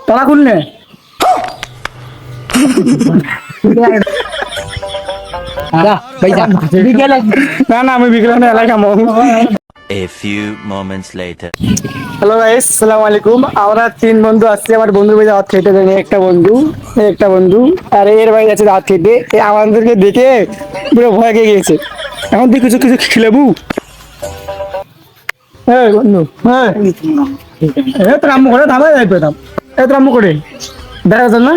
তালা খুলনে না না আমি বিকেলে না এলাকা খামো। A few moments later. Hello guys, আসসালামু আলাইকুম। আমরা তিন বন্ধু আসছি আমার বন্ধুর বাড়ি দাওয়াত খেতে। একটা বন্ধু আর এর বাড়ি আছে দাওয়াত খেতে। আমাদেরকে দেখে পুরো ভয় পেয়ে গিয়েছে। এখন তুই কিছু কিছু খিলাবু? হ্যাঁ বন্ধু, হ্যাঁ তোর আম্মু করে ধাবা যাই পেতাম। তোর আম্মু করে দেখা যাচ্ছে না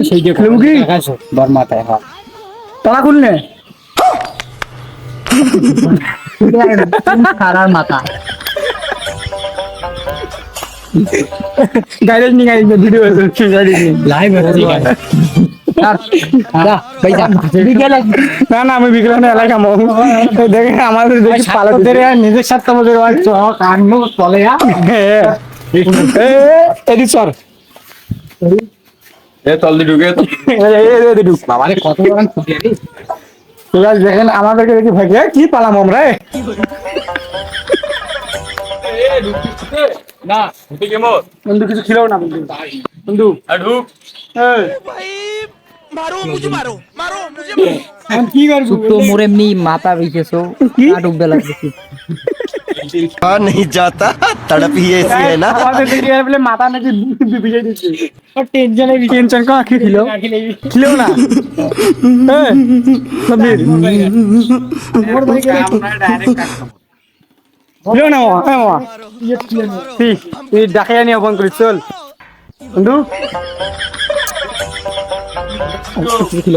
সেই খেলবু কি মাথায় তালা খুলনে খারার মাথা গাইডেন্স নি গাইডেন্স ভিডিও লাইভ হচ্ছে না না আমি বিকেলে না এলাকা খামো। দেখে আমাদের দেখি পালাদের নিজের স্বার্থ বোঝে কান্নু চলে এদিক সর বাবারে কত বড় ছুটি রে দেখেন আমাদেরকে দেখি ভাই কি পালাম আমরা না ঢুকে কেমন বন্ধু কিছু ছিল না বন্ধু বন্ধু ঢুক এখন কি করবো তো মোরে এমনি মাথা বিকেছো ডুববে লাগছে कहा नहीं जाता तड़प ही ऐसी है ना। আমাদের দেখি বলে মাথা নাকি বিজয় দিচ্ছে টেনশন কম ছিল না সবির ছিল না তুই ডাকে আনি ফোন করিস চল বন্ধু ছিল